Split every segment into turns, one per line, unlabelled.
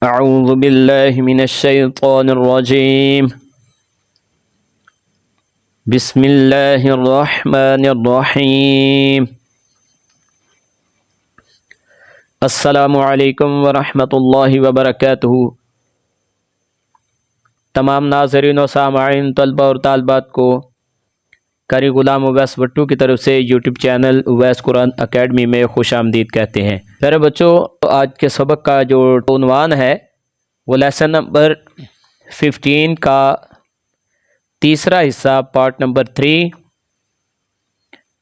اعوذ باللہ من الشیطان الرجیم بسم اللہ الرحمن الرحیم السلام علیکم ورحمۃ اللہ وبرکاتہ۔ تمام ناظرین و سامعین، طلبہ اور طالبات کو قاری غلام اویس بٹو کی طرف سے یوٹیوب چینل اویس قرآن اکیڈمی میں خوش آمدید کہتے ہیں۔ پیارے بچوں، آج کے سبق کا جو عنوان ہے وہ لیسن نمبر 15 کا تیسرا حصہ پارٹ نمبر 3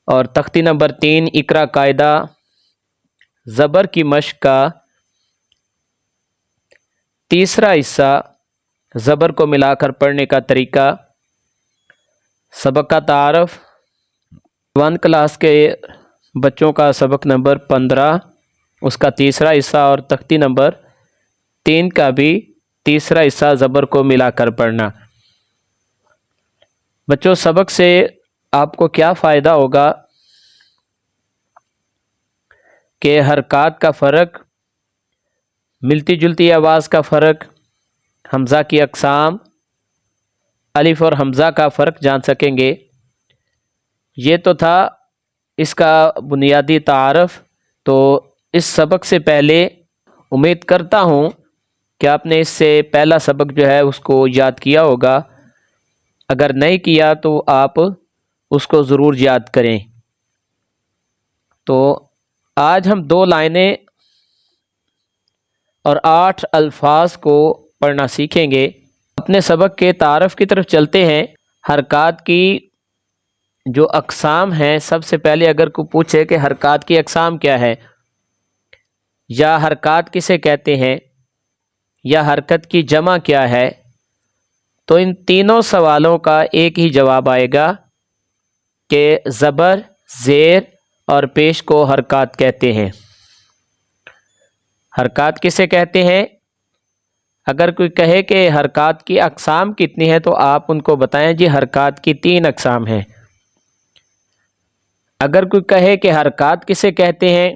اور تختی نمبر 3 اقرا قاعدہ زبر کی مشق کا تیسرا حصہ زبر کو ملا کر پڑھنے کا طریقہ۔ سبق کا تعارف 1 کلاس کے بچوں کا سبق نمبر 15 اس کا تیسرا حصہ اور تختی نمبر 3 کا بھی تیسرا حصہ زبر کو ملا کر پڑھنا۔ بچوں، سبق سے آپ کو کیا فائدہ ہوگا کہ حرکات کا فرق، ملتی جلتی آواز کا فرق، حمزہ کی اقسام، الف اور حمزہ کا فرق جان سکیں گے۔ یہ تو تھا اس کا بنیادی تعارف۔ تو اس سبق سے پہلے امید کرتا ہوں کہ آپ نے اس سے پہلا سبق جو ہے اس کو یاد کیا ہوگا۔ اگر نہیں کیا تو آپ اس کو ضرور یاد کریں۔ تو آج ہم 2 لائنیں اور 8 الفاظ کو پڑھنا سیکھیں گے۔ اپنے سبق کے تعارف کی طرف چلتے ہیں۔ حرکات کی جو اقسام ہیں، سب سے پہلے اگر کوئی پوچھے کہ حرکات کی اقسام کیا ہے یا حرکات کسے کہتے ہیں یا حرکت کی جمع کیا ہے، تو ان تینوں سوالوں کا ایک ہی جواب آئے گا کہ زبر، زیر اور پیش کو حرکات کہتے ہیں۔ حرکات کسے کہتے ہیں؟ اگر کوئی کہے کہ حرکات کی اقسام کتنی ہیں تو آپ ان کو بتائیں جی حرکات کی 3 اقسام ہیں۔ اگر کوئی کہے کہ حرکات کسے کہتے ہیں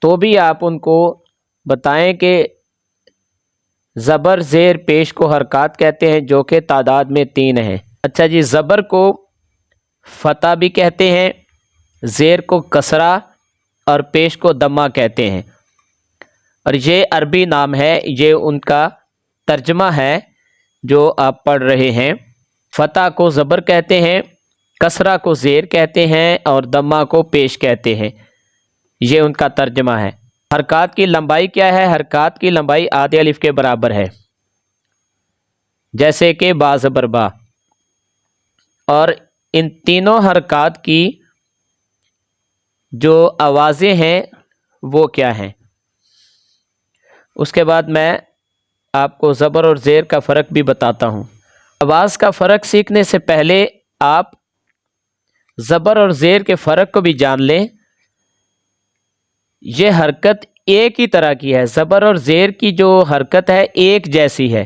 تو بھی آپ ان کو بتائیں کہ زبر، زیر، پیش کو حرکات کہتے ہیں، جو کہ تعداد میں 3 ہیں۔ اچھا جی، زبر کو فتح بھی کہتے ہیں، زیر کو کسرہ اور پیش کو دمہ کہتے ہیں، اور یہ عربی نام ہے، یہ ان کا ترجمہ ہے جو آپ پڑھ رہے ہیں۔ فتح کو زبر کہتے ہیں، کسرہ کو زیر کہتے ہیں اور دمہ کو پیش کہتے ہیں۔ یہ ان کا ترجمہ ہے۔ حرکات کی لمبائی کیا ہے؟ حرکات کی لمبائی آدھے الف کے برابر ہے، جیسے کہ با زبر با۔ اور ان تینوں حرکات کی جو آوازیں ہیں وہ کیا ہیں؟ اس کے بعد میں آپ کو زبر اور زیر کا فرق بھی بتاتا ہوں۔ آواز کا فرق سیکھنے سے پہلے آپ زبر اور زیر کے فرق کو بھی جان لیں۔ یہ حرکت ایک ہی طرح کی ہے، زبر اور زیر کی جو حرکت ہے ایک جیسی ہے۔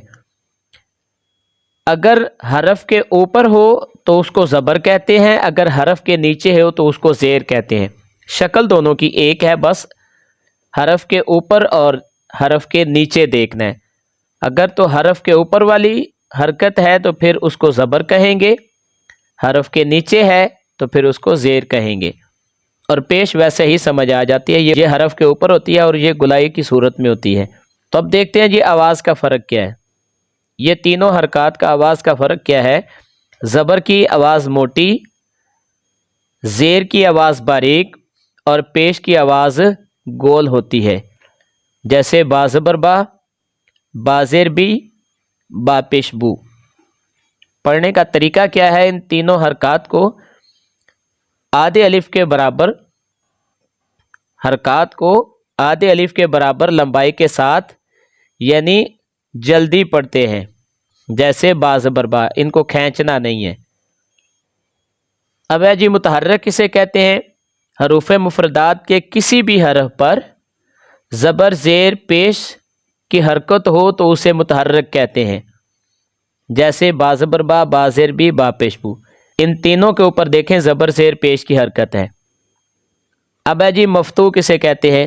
اگر حرف کے اوپر ہو تو اس کو زبر کہتے ہیں، اگر حرف کے نیچے ہو تو اس کو زیر کہتے ہیں۔ شکل دونوں کی ایک ہے، بس حرف کے اوپر اور حرف کے نیچے دیکھنا ہے۔ اگر تو حرف کے اوپر والی حرکت ہے تو پھر اس کو زبر کہیں گے، حرف کے نیچے ہے تو پھر اس کو زیر کہیں گے، اور پیش ویسے ہی سمجھ آ جاتی ہے۔ یہ حرف کے اوپر ہوتی ہے اور یہ گلائی کی صورت میں ہوتی ہے۔ تو اب دیکھتے ہیں یہ آواز کا فرق کیا ہے۔ یہ تینوں حرکات کا آواز کا فرق کیا ہے؟ زبر کی آواز موٹی، زیر کی آواز باریک اور پیش کی آواز گول ہوتی ہے، جیسے با زبر با، با زیر بی، با پیش بو۔ پڑھنے کا طریقہ کیا ہے؟ ان تینوں حرکات کو آدھے الف کے برابر، حرکات کو آدھے الف کے برابر لمبائی کے ساتھ، یعنی جلدی پڑھتے ہیں، جیسے با زبر با، ان کو کھینچنا نہیں ہے۔ اب ہے جی متحرک کسے کہتے ہیں؟ حروف مفردات کے کسی بھی حرف پر زبر، زیر، پیش کی حرکت ہو تو اسے متحرک کہتے ہیں، جیسے با زبر با، با زیر بی، با پیش بو۔ ان تینوں کے اوپر دیکھیں زبر، زیر، پیش کی حرکت ہے۔ اب ہے جی مفتوح کسے کہتے ہیں؟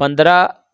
15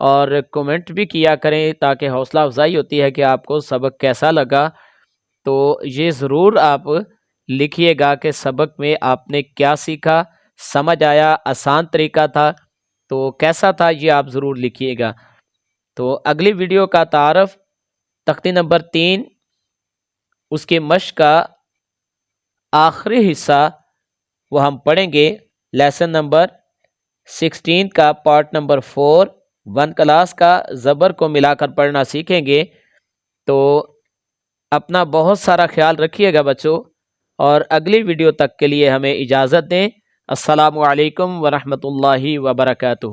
اور کمنٹ بھی کیا کریں تاکہ حوصلہ افزائی ہوتی ہے کہ آپ کو سبق کیسا لگا۔ تو یہ ضرور آپ لکھیے گا کہ سبق میں آپ نے کیا سیکھا، سمجھ آیا، آسان طریقہ تھا تو کیسا تھا، یہ آپ ضرور لکھیے گا۔ تو اگلی ویڈیو کا تعارف تختی نمبر 3 اس کے مشق کا آخری حصہ وہ ہم پڑھیں گے، لیسن نمبر 16 کا پارٹ نمبر 4 1 کلاس کا زبر کو ملا کر پڑھنا سیکھیں گے۔ تو اپنا بہت سارا خیال رکھیے گا بچوں، اور اگلی ویڈیو تک کے لیے ہمیں اجازت دیں۔ السلام علیکم ورحمۃ اللہ وبرکاتہ۔